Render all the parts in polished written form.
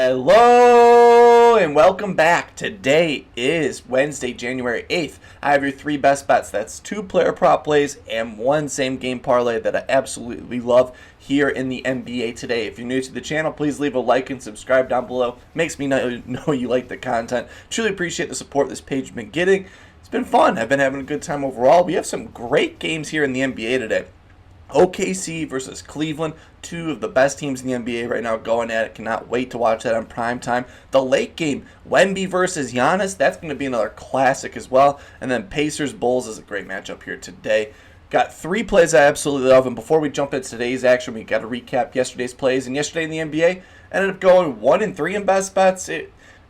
Hello and welcome back. Today is Wednesday, January 8th. I have your three best bets. That's 2 player prop plays and 1 same game parlay that I absolutely love here in the NBA today. If you're new to the channel, please leave a like and subscribe down below. Makes me know you like the content. Truly appreciate the support this page has been getting. It's been fun. I've been having a good time overall. We have some great games here in the NBA today. OKC versus Cleveland, 2 of the best teams in the NBA right now going at it. Cannot wait to watch that on prime time. The late game, Wemby versus Giannis, that's going to be another classic as well. And then Pacers-Bulls is a great matchup here today. Got 3 plays I absolutely love, and before we jump into today's action, we got to recap yesterday's plays. And yesterday in the NBA, ended up going 1-3 in best bets.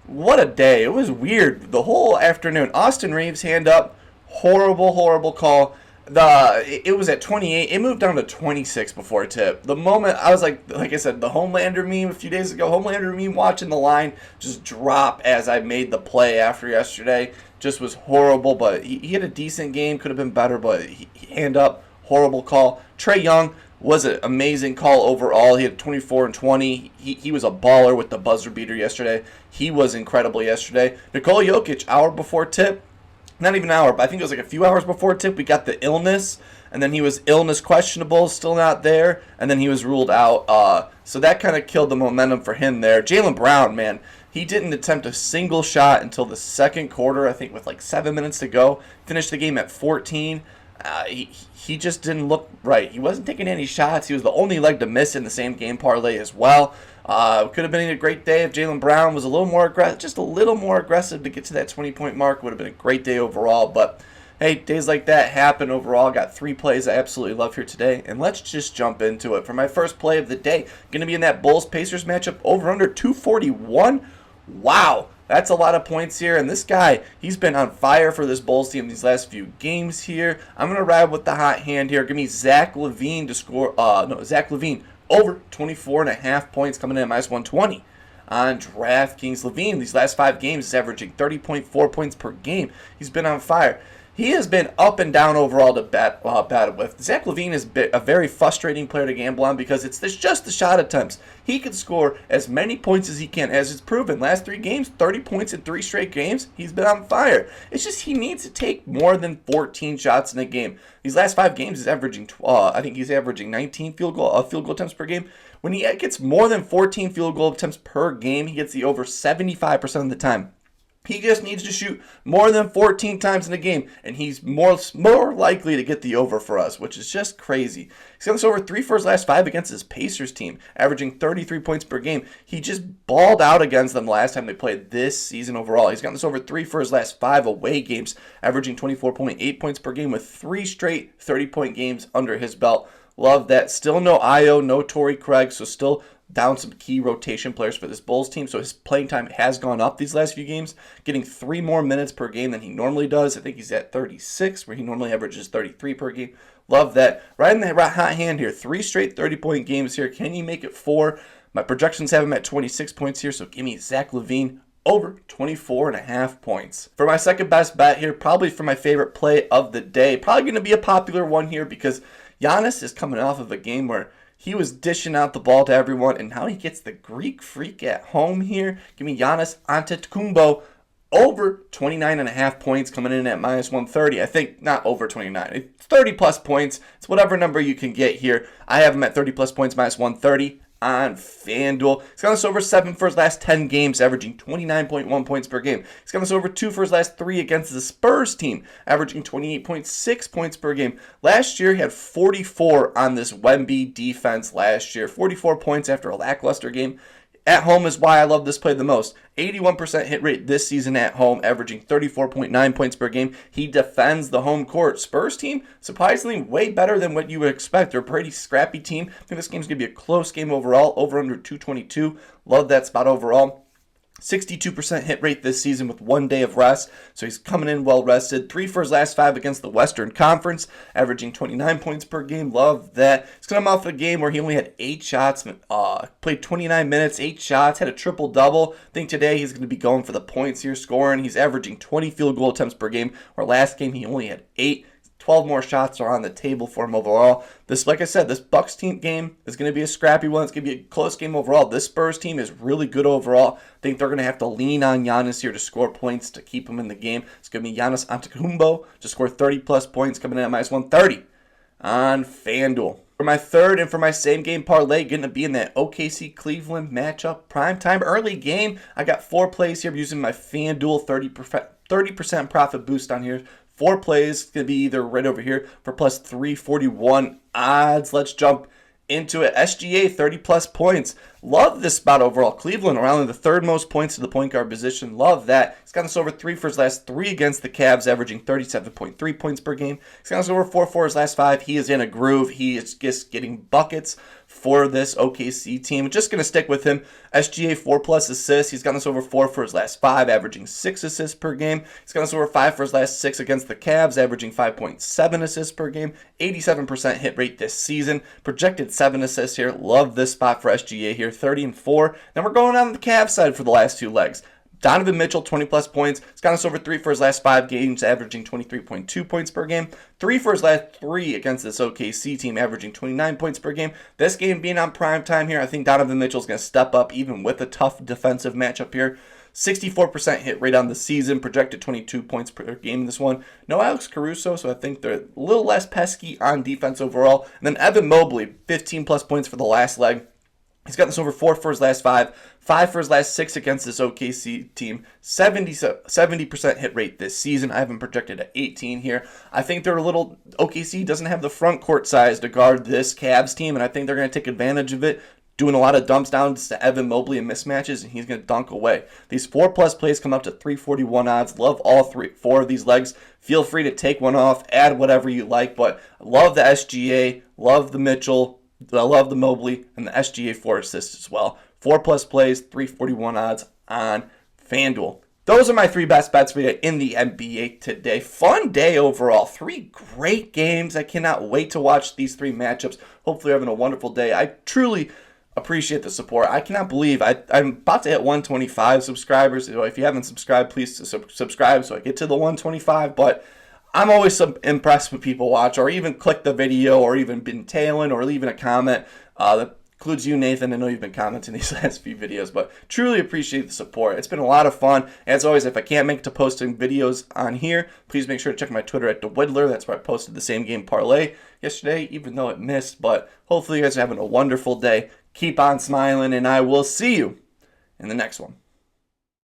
What a day. It was weird the whole afternoon. Austin Reeves, hand up, horrible call. It was at 28. It moved down to 26 before tip. The moment I was like I said, the Homelander meme a few days ago, Homelander meme watching the line just drop as I made the play after yesterday. Just was horrible, but he had a decent game. Could have been better, but hand up, horrible call. Trae Young was an amazing call overall. He had 24 and 20. He was a baller with the buzzer beater yesterday. He was incredible yesterday. Nikola Jokic, hour before tip. Not even an hour, but I think it was like a few hours before tip, we got the illness, and then he was illness questionable, still not there, and then he was ruled out. So that kind of killed the momentum for him there. Jaylen Brown, man, he didn't attempt a single shot until the second quarter, I think with like 7 minutes to go. Finished the game at 14. He just didn't look right. He wasn't taking any shots. He was the only leg to miss in the same game parlay as well. Could have been a great day if Jaylen Brown was a little more aggressive, just a little more aggressive to get to that 20-point mark. Would have been a great day overall. But hey, days like that happen overall. Got 3 plays I absolutely love here today, and let's just jump into it. For my first play of the day, going to be in that Bulls-Pacers matchup, over under 241. Wow. That's a lot of points here, and this guy, he's been on fire for this Bulls team these last few games here. I'm going to ride with the hot hand here. Give me Zach LaVine to score, Zach LaVine over 24.5 points coming in at minus 120 on DraftKings. LaVine, these last 5 games, is averaging 30.4 points per game. He's been on fire. He has been up and down overall to bat with. Zach LaVine is a very frustrating player to gamble on because it's just the shot attempts. He can score as many points as he can, as it's proven. Last 3 games, 30 points in 3 straight games. He's been on fire. It's just he needs to take more than 14 shots in a game. These last 5 games, he's averaging, I think he's averaging 19 field goal attempts per game. When he gets more than 14 field goal attempts per game, he gets the over 75% of the time. He just needs to shoot more than 14 times in a game, and he's more likely to get the over for us, which is just crazy. He's got this over 3 for his last 5 against his Pacers team, averaging 33 points per game. He just balled out against them the last time they played this season overall. He's gotten this over 3 for his last 5 away games, averaging 24.8 points per game with 3 straight 30-point games under his belt. Love that. Still no Io, no Torrey Craig, so still down some key rotation players for this Bulls team, so his playing time has gone up these last few games, getting 3 more minutes per game than he normally does. I think he's at 36, where he normally averages 33 per game. Love that. Right in the hot hand here. 3 straight 30-point games here. Can you make it 4? My projections have him at 26 points here, so give me Zach LaVine over 24.5 points. For my second best bet here, probably for my favorite play of the day, probably going to be a popular one here because Giannis is coming off of a game where he was dishing out the ball to everyone, and now he gets the Greek Freak at home here. Give me Giannis Antetokounmpo over 29.5 points coming in at minus 130. I think not over 29. It's 30-plus points. It's whatever number you can get here. I have him at 30-plus points, minus 130 on FanDuel. He's got us over 7 for his last 10 games, averaging 29.1 points per game. He's got us over 2 for his last 3 against the Spurs team, averaging 28.6 points per game. Last year, he had 44 on this Wemby defense last year. 44 points after a lackluster game. At home is why I love this play the most. 81% hit rate this season at home, averaging 34.9 points per game. He defends the home court. Spurs team, surprisingly, way better than what you would expect. They're a pretty scrappy team. I think this game's going to be a close game overall, over under 222. Love that spot overall. 62% hit rate this season with 1 day of rest, so he's coming in well rested. 3 for his last 5 against the Western Conference, averaging 29 points per game. Love that. He's coming off a game where he only had 8 shots, played 29 minutes, 8 shots, had a triple-double. I think today he's going to be going for the points here, scoring. He's averaging 20 field goal attempts per game, where last game he only had 8. 12 more shots are on the table for him overall. This, like I said, this Bucks team game is going to be a scrappy one. It's going to be a close game overall. This Spurs team is really good overall. I think they're going to have to lean on Giannis here to score points to keep him in the game. It's going to be Giannis Antetokounmpo to score 30-plus points, coming in at minus 130 on FanDuel. For my third and for my same game parlay, going to be in that OKC Cleveland matchup, primetime early game. I got 4 plays here. I'm using my FanDuel 30% profit boost on here. 4 plays, going to be either right over here for plus 341 odds. Let's jump into it. SGA 30-plus points. Love this spot overall. Cleveland around the third most points to the point guard position. Love that. He's got us over 3 for his last 3 against the Cavs, averaging 37.3 points per game. He's got us over 4 for his last 5. He is in a groove. He is just getting buckets for this OKC team. Just going to stick with him. SGA 4-plus assists. He's got us over 4 for his last 5, averaging 6 assists per game. He's got us over 5 for his last 6 against the Cavs, averaging 5.7 assists per game. 87% hit rate this season. Projected 7 assists here. Love this spot for SGA here. 30-4. Then we're going on the Cavs side for the last 2 legs. Donovan Mitchell, 20-plus points. He's got us over 3 for his last 5 games, averaging 23.2 points per game. 3 for his last 3 against this OKC team, averaging 29 points per game. This game being on prime time here, I think Donovan Mitchell's going to step up even with a tough defensive matchup here. 64% hit rate on the season, projected 22 points per game in this one. No Alex Caruso, so I think they're a little less pesky on defense overall. And then Evan Mobley, 15-plus points for the last leg. He's got this over 4 for his last 5, 5 for his last 6 against this OKC team, 70% hit rate this season. I have him projected at 18 here. I think they're a little, OKC doesn't have the front court size to guard this Cavs team, and I think they're going to take advantage of it, doing a lot of dumps down to Evan Mobley and mismatches, and he's going to dunk away. These 4-plus plays come up to 341 odds. Love all 4 of these legs. Feel free to take one off, add whatever you like, but love the SGA, love the Mitchell, I love the Mobley, and the SGA 4 assists as well. 4-plus plays, 341 odds on FanDuel. Those are my 3 best bets for you in the NBA today. Fun day overall. 3 great games. I cannot wait to watch these 3 matchups. Hopefully you're having a wonderful day. I truly appreciate the support. I cannot believe I'm about to hit 125 subscribers. If you haven't subscribed, please subscribe so I get to the 125. But I'm always impressed when people watch or even click the video or even been tailing or leaving a comment. That includes you, Nathan. I know you've been commenting these last few videos, but truly appreciate the support. It's been a lot of fun. As always, if I can't make it to posting videos on here, please make sure to check my Twitter at DaWiddler. That's where I posted the same game parlay yesterday, even though it missed. But hopefully you guys are having a wonderful day. Keep on smiling, and I will see you in the next one.